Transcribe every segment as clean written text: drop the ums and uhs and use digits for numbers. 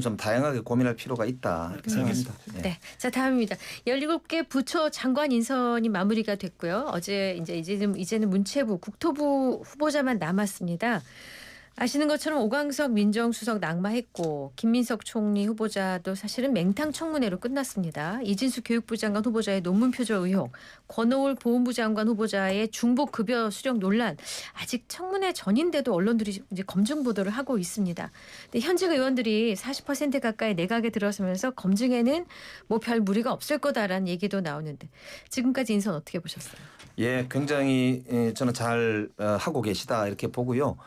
좀 다양하게 고민할 필요가 있다 이렇게 생각합니다. 네. 자, 다음입니다. 17개 부처 장관 인선이 마무리가 됐고요. 어제 이제는 문체부, 국토부 후보자만 남았습니다. 아시는 것처럼 오광석 민정수석 낙마했고 김민석 총리 후보자도 사실은 맹탕 청문회로 끝났습니다. 이진수 교육부 장관 후보자의 논문 표절 의혹, 권오울 보훈부 장관 후보자의 중복 급여 수령 논란, 아직 청문회 전인데도 언론들이 이제 검증 보도를 하고 있습니다. 근데 현직 의원들이 40% 가까이 내각에 들어서면서 검증에는 뭐 별 무리가 없을 거다라는 얘기도 나오는데 지금까지 인선 어떻게 보셨어요? 예, 굉장히 저는 잘 하고 계시다 이렇게 보고요.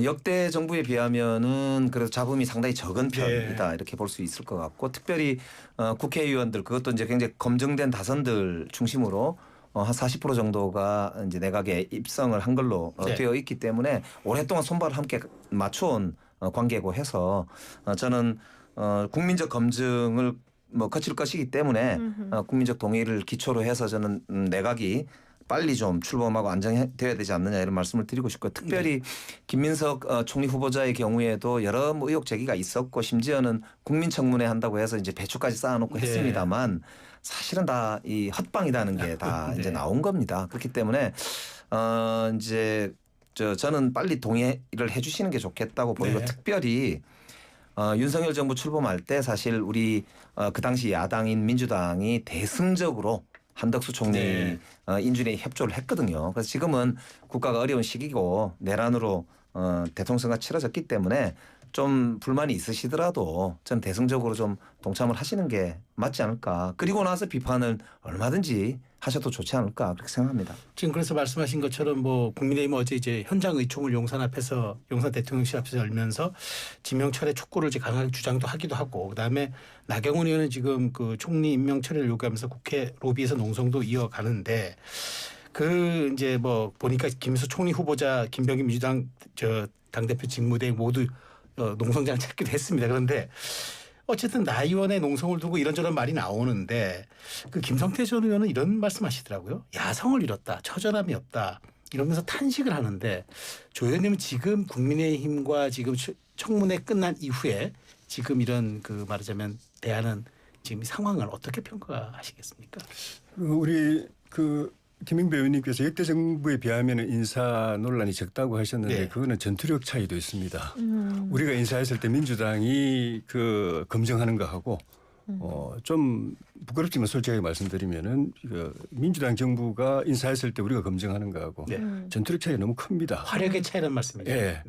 역대 정부에 비하면은 그래도 잡음이 상당히 적은 편이다 이렇게 볼 수 있을 것 같고 특별히 국회의원들 그것도 이제 굉장히 검증된 다선들 중심으로 한 40% 정도가 이제 내각에 입성을 한 걸로 되어 있기 때문에 오랫동안 손발을 함께 맞춰온 관계고 해서 저는 국민적 검증을 거칠 것이기 때문에 국민적 동의를 기초로 해서 저는 내각이 빨리 좀 출범하고 안정되어야 되지 않느냐 이런 말씀을 드리고 싶고 특별히 김민석 총리 후보자의 경우에도 여러 의혹 제기가 있었고 심지어는 국민청문회 한다고 해서 이제 배추까지 쌓아놓고 했습니다만 사실은 다 이 헛방이라는 게 다 이제 나온 겁니다. 그렇기 때문에 이제 저는 빨리 동의를 해주시는 게 좋겠다고 보이고 특별히 윤석열 정부 출범할 때 사실 우리 그 당시 야당인 민주당이 대승적으로 한덕수 총리 인준에 협조를 했거든요. 그래서 지금은 국가가 어려운 시기고 내란으로 대통령 선거가 치러졌기 때문에 좀 불만이 있으시더라도 전 대승적으로 좀 동참을 하시는 게 맞지 않을까. 그리고 나서 비판을 얼마든지 하셔도 좋지 않을까 그렇게 생각합니다. 지금 그래서 말씀하신 것처럼 뭐 국민의힘은 어제 이제 현장 의총을 용산 대통령실 앞에서 열면서 지명철의 촉구를 이제 강하게 주장도 하기도 하고 그다음에 나경원 의원은 지금 그 총리 임명 처리를 요구하면서 국회 로비에서 농성도 이어가는데 그 이제 뭐 보니까 김민석 총리 후보자 김병기 민주당 당대표 직무대행 모두 농성장을 찾기도 했습니다. 그런데 어쨌든 나 의원의 농성을 두고 이런저런 말이 나오는데 그 김성태 전 의원은 이런 말씀하시더라고요. 야성을 잃었다. 처절함이 없다. 이러면서 탄식을 하는데 조 의원님은 지금 국민의힘과 지금 청문회 끝난 이후에 지금 이런 그 말하자면 대하는 지금 상황을 어떻게 평가하시겠습니까? 우리 김영배 의원님께서 역대 정부에 비하면 인사 논란이 적다고 하셨는데 그거는 전투력 차이도 있습니다. 우리가 인사했을 때 민주당이 검증하는 거하고 좀 부끄럽지만 솔직하게 말씀드리면은 민주당 정부가 인사했을 때 우리가 검증하는 거하고 전투력 차이가 너무 큽니다. 화력의 차이라는 말씀이죠. 네.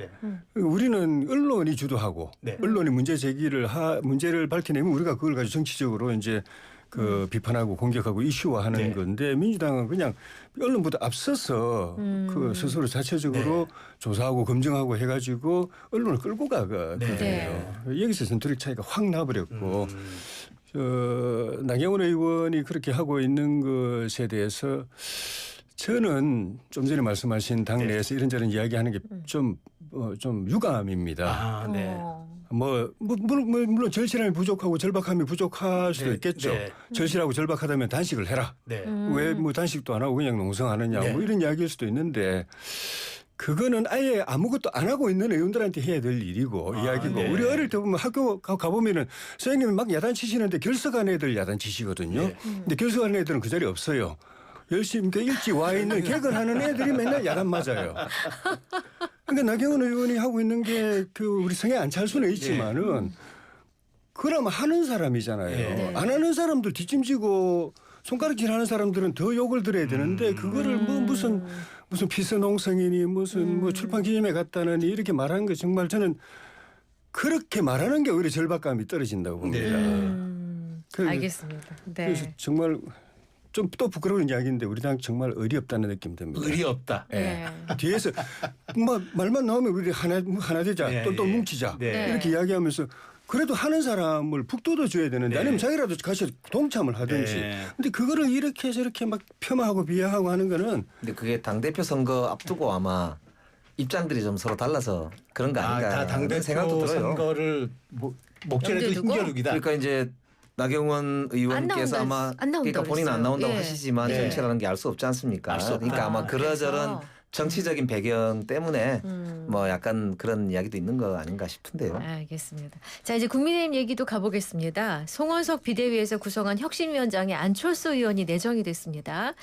우리는 언론이 주도하고 언론이 문제를 밝혀내면 우리가 그걸 가지고 정치적으로 이제 비판하고 공격하고 이슈화하는 건데 민주당은 그냥 언론보다 앞서서 스스로 자체적으로 조사하고 검증하고 해가지고 언론을 끌고 가거든요. 여기서 전투력 차이가 확 나버렸고 나경원 의원이 그렇게 하고 있는 것에 대해서 저는 좀 전에 말씀하신 당내에서 이런저런 이야기하는 게 좀 유감입니다. 물론 절실함이 부족하고 절박함이 부족할 수도 있겠죠. 절실하고 절박하다면 단식을 해라. 왜 뭐 단식도 안 하고 그냥 농성하느냐 뭐 이런 이야기일 수도 있는데 그거는 아예 아무것도 안 하고 있는 의원들한테 해야 될 일이고 이야기고 우리 어릴 때 보면 학교 가보면은 선생님이 막 야단 치시는데 결석한 애들 야단 치시거든요. 근데 결석한 애들은 그 자리에 없어요. 열심히 일찍 와 있는 개근하는 애들이 맨날 야단 맞아요. 그러니까 나경원 의원이 하고 있는 게 우리 성에 안찰수는 있지만은 그러면 하는 사람이잖아요. 안 하는 사람들 뒷짐지고 손가락질 하는 사람들은 더 욕을 들어야 되는데 그거를 뭐 무슨 피서농성이니 무슨 뭐 출판 기념회 갔다느니 이렇게 말하는 거 정말 저는 그렇게 말하는 게 오히려 절박감이 떨어진다고 봅니다. 알겠습니다. 그래서 정말 좀 또 부끄러운 이야기인데 우리 당 정말 의리 없다는 느낌 듭니다. 의리 없다. 뒤에서 말만 나오면 우리 하나 되자 또 뭉치자 이렇게 이야기하면서 그래도 하는 사람을 북돋워 줘야 되는데 아니면 자기라도 같이 동참을 하든지. 근데 그거를 이렇게 저렇게 막 폄하하고 비하하고 하는 거는. 근데 그게 당대표 선거 앞두고 아마 입장들이 좀 서로 달라서 그런 거 아닌가 다 당대표 생각도 들어요. 선거를 목전에 둔 힘겨루기다. 그러니까 이제 나경원 의원께서 아마 그러니까 본인은 안 나온다고 하시지만 정치라는 게 알 수 없지 않습니까? 그러니까 아마 그러저런 정치적인 배경 때문에 뭐 약간 그런 이야기도 있는 거 아닌가 싶은데요. 알겠습니다. 자, 이제 국민의힘 얘기도 가보겠습니다. 송원석 비대위에서 구성한 혁신위원장에 안철수 의원이 내정이 됐습니다.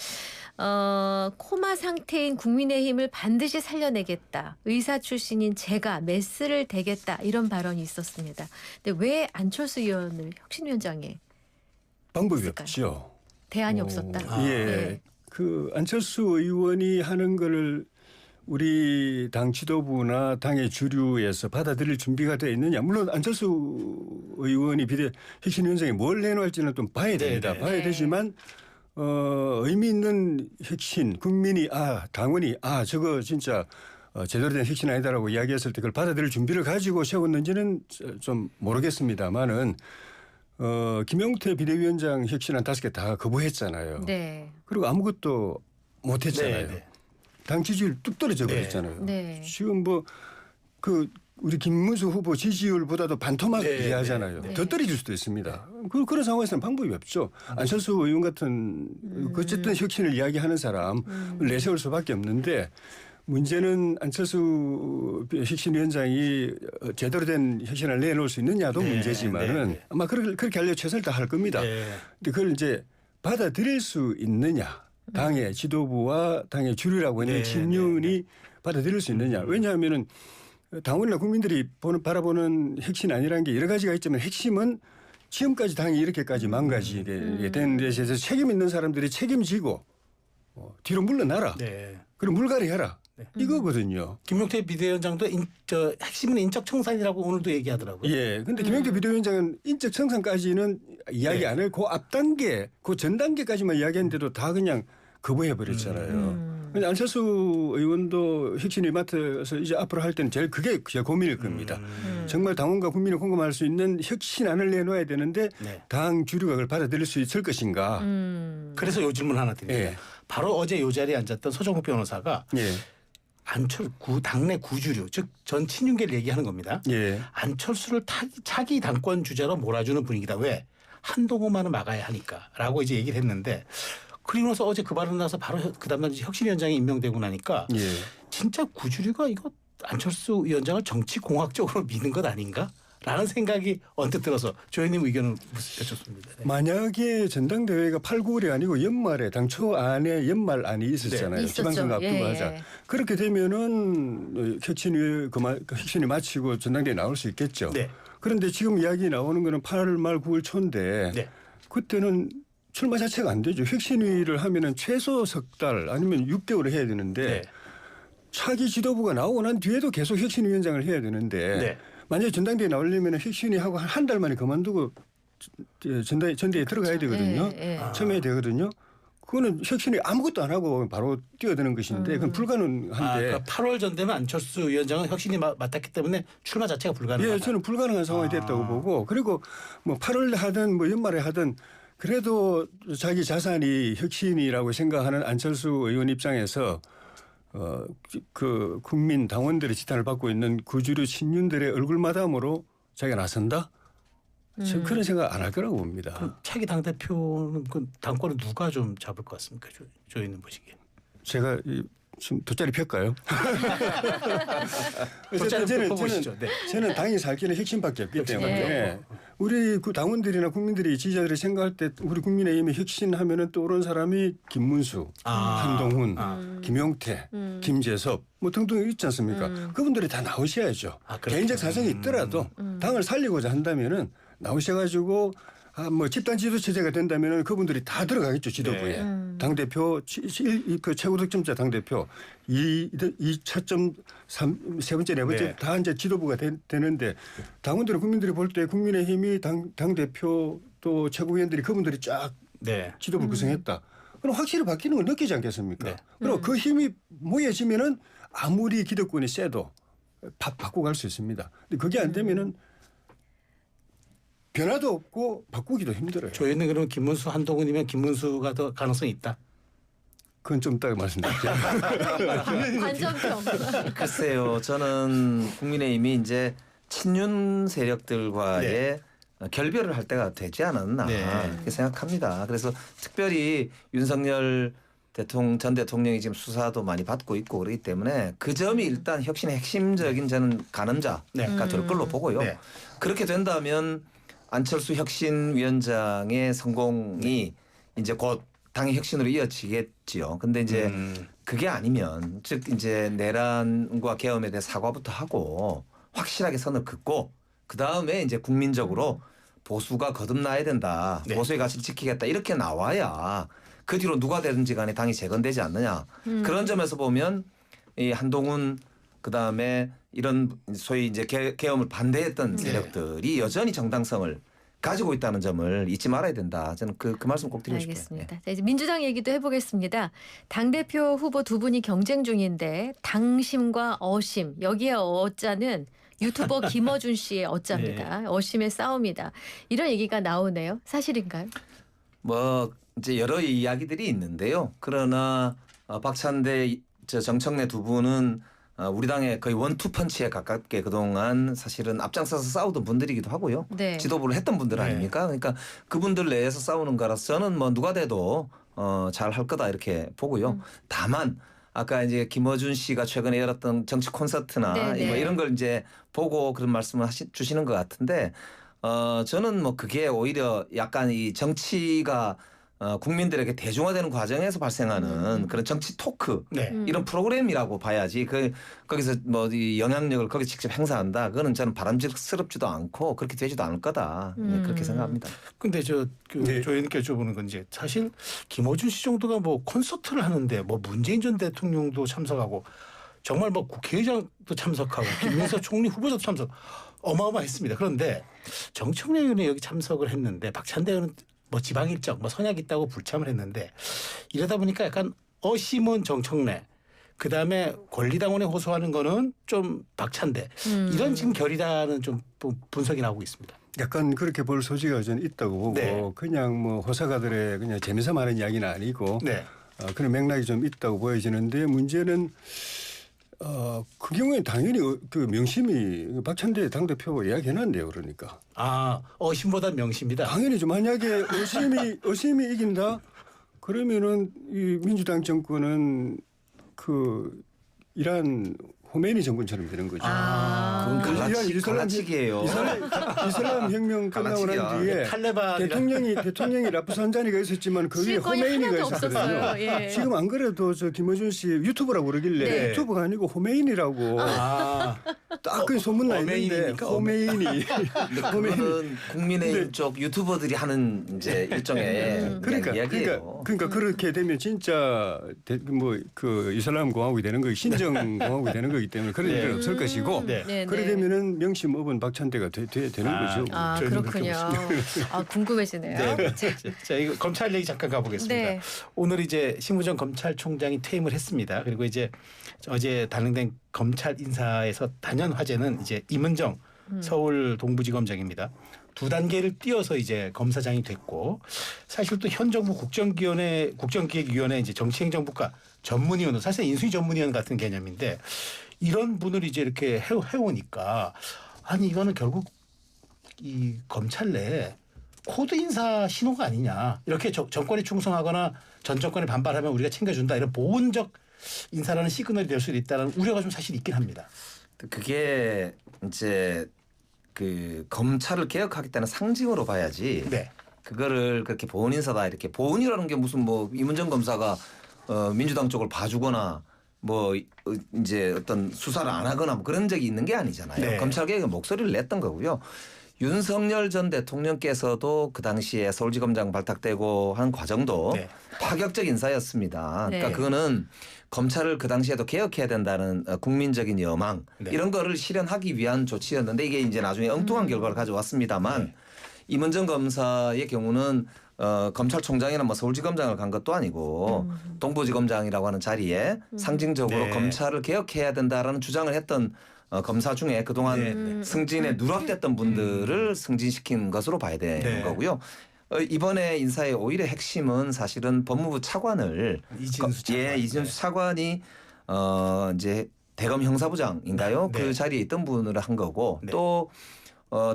코마 상태인 국민의힘을 반드시 살려내겠다. 의사 출신인 제가 메스를 대겠다. 이런 발언이 있었습니다. 근데 왜 안철수 의원을 혁신위원장에 방법이 있을까요? 없죠. 대안이 없었다. 예. 예. 그 안철수 의원이 하는 거를 우리 당 지도부나 당의 주류에서 받아들일 준비가 되어 있느냐. 물론 안철수 의원이 비대 혁신위원장에 뭘 내놓을지는 좀 봐야 됩니다. 네네. 봐야 되지만 의미 있는 혁신, 국민이 당원이 저거 진짜 제대로 된 혁신 아니다라고 이야기했을 때 그걸 받아들일 준비를 가지고 세웠는지는 좀 모르겠습니다만은 김용태 비대위원장 혁신 한 5개 다 거부했잖아요. 네. 그리고 아무것도 못했잖아요. 네. 당 지지율 뚝 떨어져 네. 버렸잖아요. 네. 지금 우리 김문수 후보 지지율보다도 반토막 네. 이하잖아요. 네. 더 떨어질 수도 있습니다. 그런 상황에서는 방법이 없죠. 안철수 의원 같은 어쨌든 혁신을 이야기하는 사람 내세울 수밖에 없는데 문제는 안철수 혁신위원장이 제대로 된 혁신을 내놓을 수 있느냐도 네. 문제지만은 네. 아마 그렇게 하려고 최선을 다할 겁니다. 네. 근데 그걸 이제 받아들일 수 있느냐. 당의 지도부와 당의 주류라고 하는 네, 친윤이 받아들일 수 있느냐. 왜냐하면은 당원이나 국민들이 바라보는 혁신이 아니라는 게 여러 가지가 있지만 핵심은 지금까지 당이 이렇게까지 망가지게 된 데에 대해서 책임 있는 사람들이 책임지고 뒤로 물러나라. 네. 그리고 물갈이 해라. 네. 이거거든요. 김용태 비대위원장도 핵심은 인적 청산이라고 오늘도 얘기하더라고요. 예. 근데 김용태 비대위원장은 인적 청산까지는 이야기 네. 안 해요. 그 앞단계, 그 전 단계까지만 이야기했는데도 다 그냥 거부해 버렸잖아요. 근데 안철수 의원도 혁신위 맡아서 이제 앞으로 할 때는 그게 제일 고민일 겁니다. 정말 당원과 국민이 공감할 수 있는 혁신안을 내놓아야 되는데 네. 당 주류가 그걸 받아들일 수 있을 것인가. 그래서 요 질문 하나 드립니다. 예. 바로 어제 요 자리에 앉았던 서정욱 변호사가 예. 당내 구주류 즉 전 친윤계를 얘기하는 겁니다. 예. 안철수를 차기 당권 주자로 몰아주는 분위기다. 왜? 한동훈만은 막아야 하니까라고 이제 얘기를 했는데 그리고 나서 어제 그 발언 나서 바로 그 다음날 혁신위원장이 임명되고 나니까 예. 진짜 구주류가 이거 안철수 위원장을 정치공학적으로 믿는 것 아닌가? 라는 생각이 언뜻 들어서 조현님 의견을 여쭙습니다. 네. 만약에 전당대회가 8, 9월이 아니고 연말에 당초 안에 연말안이 있었잖아요. 네. 지방선거 앞두고 예, 하자. 예. 그렇게 되면은 혁신이 마치고 전당대회 나올 수 있겠죠. 네. 그런데 지금 이야기 나오는 거는 8월 말 9월 초인데 네. 그때는 출마 자체가 안 되죠. 혁신위를 하면은 최소 석 달 아니면 6개월을 해야 되는데 네. 차기 지도부가 나오고 난 뒤에도 계속 혁신위원장을 해야 되는데 네. 만약에 전당대회 나오려면 혁신위하고 한 달 만에 그만두고 전대에 들어가야 되거든요. 예, 예. 처음에 되거든요. 그거는 혁신이 아무것도 안 하고 바로 뛰어드는 것인데 그건 불가능한데. 그러니까 8월 전 되면 안철수 위원장은 혁신이 맡았기 때문에 출마 자체가 불가능하다. 예, 저는 불가능한 상황이 됐다고 보고 그리고 뭐 8월 하든 뭐 연말에 하든 그래도 자기 자산이 혁신이라고 생각하는 안철수 의원 입장에서 그 국민 당원들의 지탄을 받고 있는 구주류 친윤들의 얼굴마담으로 자기가 나선다? 저 그런 생각 안 할 거라고 봅니다. 그럼 차기 당 대표는 그 당권을 누가 좀 잡을 것 같습니까? 조현님 보시기에. 제가 지금 돗자리 펼까요? 돗자리 펴보시죠. 네. 저는 당이 살 길은 혁신밖에 없기 때문에 네. 우리 그 당원들이나 국민들이 지지자들이 생각할 때 우리 국민의힘이 혁신하면은 떠오르는 사람이 김문수, 한동훈, 김용태, 김재섭 뭐 등등 있지 않습니까? 그분들이 다 나오셔야죠. 그렇죠. 개인적 사정이 있더라도 당을 살리고자 한다면은 나오셔가지고 뭐 집단 지도 체제가 된다면은 그분들이 다 들어가겠죠 지도부에. 당 대표 그 최고 득점자 당 대표 2차점 세 번째 네 번째 네. 다 이제 지도부가 되는데 당원들이 국민들이 볼 때 국민의힘이 당 대표 또 최고위원들이 그분들이 쫙 네. 지도부 구성했다. 그럼 확실히 바뀌는 걸 느끼지 않겠습니까? 네. 그럼 그 힘이 모여지면은 아무리 기득권이 세도 바꾸고 갈 수 있습니다. 근데 그게 안 되면은 변화도 없고 바꾸기도 힘들어요. 조현님 그러면 김문수 한동훈이면 김문수가 더 가능성이 있다. 그건 좀 이따가 말씀드릴게요. 관전평. 글쎄요, 저는 국민의힘이 이제 친윤 세력들과의 결별을 할 때가 되지 않았나 네. 이렇게 생각합니다. 그래서 특별히 윤석열 전 대통령이 지금 수사도 많이 받고 있고 그렇기 때문에 그 점이 일단 혁신의 핵심적인 저는 가늠자가 될 걸로 보고요. 네. 그렇게 된다면 안철수 혁신위원장의 성공이 이제 곧 당의 혁신으로 이어지겠지요. 근데 이제 그게 아니면 즉 이제 내란과 계엄에 대해 사과부터 하고 확실하게 선을 긋고 그 다음에 이제 국민적으로 보수가 거듭나야 된다. 네. 보수의 가치를 지키겠다. 이렇게 나와야 그 뒤로 누가 되든지 간에 당이 재건되지 않느냐. 그런 점에서 보면 이 한동훈 그다음에 이런 소위 이제 계엄을 반대했던 세력들이 여전히 정당성을 가지고 있다는 점을 잊지 말아야 된다. 저는 그 말씀 꼭 드리고 싶어요. 알겠습니다. 자, 이제 민주당 얘기도 해보겠습니다. 당대표 후보 두 분이 경쟁 중인데 당심과 어심 여기에 어자는 유튜버 김어준 씨의 어자입니다. 어심의 싸움이다. 이런 얘기가 나오네요. 사실인가요? 뭐 이제 여러 이야기들이 있는데요. 그러나 박찬대 정청래 두 분은 우리 당의 거의 원투펀치에 가깝게 그동안 사실은 앞장서서 싸우던 분들이기도 하고요. 네. 지도부를 했던 분들 아닙니까? 그러니까 그분들 내에서 싸우는 거라서 저는 뭐 누가 돼도 잘 할 거다 이렇게 보고요. 다만 아까 이제 김어준 씨가 최근에 열었던 정치 콘서트나 네네. 뭐 이런 걸 이제 보고 그런 말씀을 주시는 것 같은데 저는 뭐 그게 오히려 약간 이 정치가 국민들에게 대중화되는 과정에서 발생하는 그런 정치 토크 네. 이런 프로그램이라고 봐야지 거기서 뭐 이 영향력을 거기 직접 행사한다. 그거는 저는 바람직스럽지도 않고 그렇게 되지도 않을 거다. 네, 그렇게 생각합니다. 근데 저 네. 조의원님께 여쭤보는 건 이제 사실 김어준 씨 정도가 뭐 콘서트를 하는데 뭐 문재인 전 대통령도 참석하고 정말 뭐 국회의장도 참석하고 김민석 총리 후보자도 참석 어마어마했습니다. 그런데 정청래 의원이 여기 참석을 했는데 박찬대 의원은 뭐 지방 일정, 뭐 선약 있다고 불참을 했는데 이러다 보니까 약간 어심은 정청래, 그 다음에 권리당원에 호소하는 거는 좀 박찬대 이런 지금 결이라는 좀 분석이 나오고 있습니다. 약간 그렇게 볼 소지가 저는 있다고 보고 네. 그냥 뭐 호사가들의 그냥 재미삼아 하는 이야기는 아니고 네. 그런 맥락이 좀 있다고 보여지는데 문제는 그 경우에 당연히 그 명심이 박찬대 당대표 이야기해놨는데요. 그러니까. 어심보다 명심이다. 당연히 좀 만약에 어심이 이긴다 그러면은 이 민주당 정권은 그 이란 호메니 정권처럼 되는 거죠. 그건 갈라치기예요. 이슬람 혁명 끝나고 난 뒤에 탈레반이라. 대통령이 라프산자니가 있었지만 그 위에 실권이 호메이니가 하나도 있었거든요. 없었어요. 예. 지금 안 그래도 저 김어준 씨 유튜브라고 그러길래 네. 유튜브가 아니고 호메인이라고 딱 그 소문 나 있는데 호메인이니까 호메인이 근데 그거는 국민의힘 쪽 유튜버들이 하는 이제 일종의 이야기예요. 그러니까 그렇게 되면 진짜 뭐 그 이슬람 공화국이 되는 거 신정 공화국이 되는 거기 때문에 그런 일은 없을 것이고 네. 그래 되면은 명심 업은 박찬대가 되는 거죠. 저희는 그렇군요. 그렇게 궁금해지네요. 네. 자, 이거 검찰 얘기 잠깐 가보겠습니다. 네. 오늘 이제 심우정 검찰총장이 퇴임을 했습니다. 그리고 이제 어제 단행된 검찰 인사에서 단연 화제는 이제 임은정 서울 동부지검장입니다. 두 단계를 띄어서 이제 검사장이 됐고 사실 또 현 정부 국정기획위원회 이제 정치행정국가 전문위원으로 사실 인수위 전문위원 같은 개념인데 이런 분을 이제 이렇게 해오니까 아니 이거는 결국 이 검찰 내에 코드 인사 신호가 아니냐 이렇게 정권에 충성하거나 전 정권에 반발하면 우리가 챙겨준다 이런 보온적 인사라는 시그널이 될 수도 있다는 우려가 좀 사실 있긴 합니다. 그게 이제 그 검찰을 개혁하겠다는 상징으로 봐야지. 네. 그거를 그렇게 보훈 인사다 이렇게 보훈이라는 게 무슨 뭐 임은정 검사가 민주당 쪽을 봐주거나 뭐 이제 어떤 수사를 안 하거나 뭐 그런 적이 있는 게 아니잖아요. 네. 검찰 개혁에 목소리를 냈던 거고요. 윤석열 전 대통령께서도 그 당시에 서울지검장 발탁되고 한 과정도 네. 파격적 인사였습니다. 네. 그러니까 그거는 검찰을 그 당시에도 개혁해야 된다는 국민적인 여망 네. 이런 거를 실현하기 위한 조치였는데 이게 이제 나중에 엉뚱한 결과를 가져왔습니다만 네. 임은정 검사의 경우는 검찰총장이나 뭐 서울지검장을 간 것도 아니고 동부지검장이라고 하는 자리에 상징적으로 네. 검찰을 개혁해야 된다라는 주장을 했던 검사 중에 그동안 승진에 누락됐던 분들을 승진시킨 것으로 봐야 되는 네. 거고요. 이번에 인사의 오히려 핵심은 사실은 법무부 차관을 이진수 차관. 이진수 차관이 이제 대검 형사부장인가요? 네. 그 자리에 있던 분을 한 거고 네. 또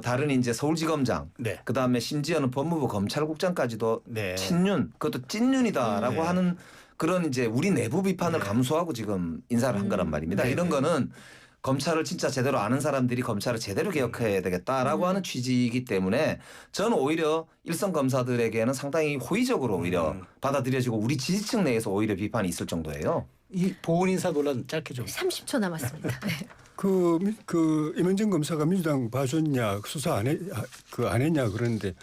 다른 이제 서울지검장 네. 그다음에 심지어는 법무부 검찰국장까지도 네. 친윤 그것도 찐윤이다라고 하는 그런 이제 우리 내부 비판을 네. 감수하고 지금 인사를 한 거란 말입니다. 네. 이런 거는 검찰을 진짜 제대로 아는 사람들이 검찰을 제대로 개혁해야 되겠다라고 하는 취지이기 때문에 저는 오히려 일선 검사들에게는 상당히 호의적으로 오히려 받아들여지고 우리 지지층 내에서 오히려 비판이 있을 정도예요. 이 보훈 인사 논란 짧게 좀. 30초 남았습니다. 네. 그 임은정 검사가 민주당 봐줬냐 수사 안 했냐 그러는데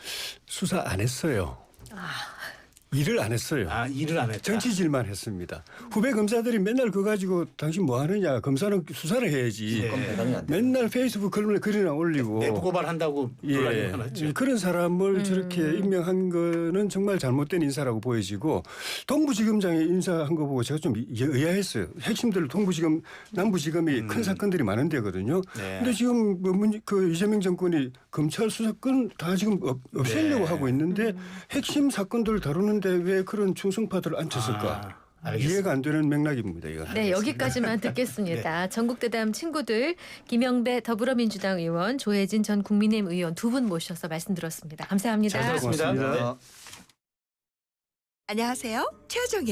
수사 안 했어요. 일을 안 했어요. 일을 안 했다. 정치질만 했습니다. 후배 검사들이 맨날 그거 가지고 당신 뭐 하느냐 검사는 수사를 해야지. 네. 그건 대단히 안 돼요. 맨날 페이스북 글이나 올리고 내부 고발한다고 논란이 예, 많았죠. 그런 사람을 저렇게 임명한 거는 정말 잘못된 인사라고 보여지고 동부지검장이 인사한 거 보고 제가 좀 의아했어요. 핵심들 동부지검, 남부지검이 큰 사건들이 많은 데거든요. 네. 근데 지금 그 이재명 정권이 검찰 수사권 다 지금 없애려고 네. 하고 있는데 핵심 사건들을 다루는데 왜 그런 충성파들을 앉혔을까? 알겠습니다. 이해가 안 되는 맥락입니다. 이거. 네, 여기까지만 듣겠습니다. 전국대담 친구들 김영배 더불어민주당 의원, 조혜진 전 국민의힘 의원 두 분 모셔서 말씀 들었습니다. 감사합니다. 잘 들었습니다. 고맙습니다. 네. 안녕하세요. 최정희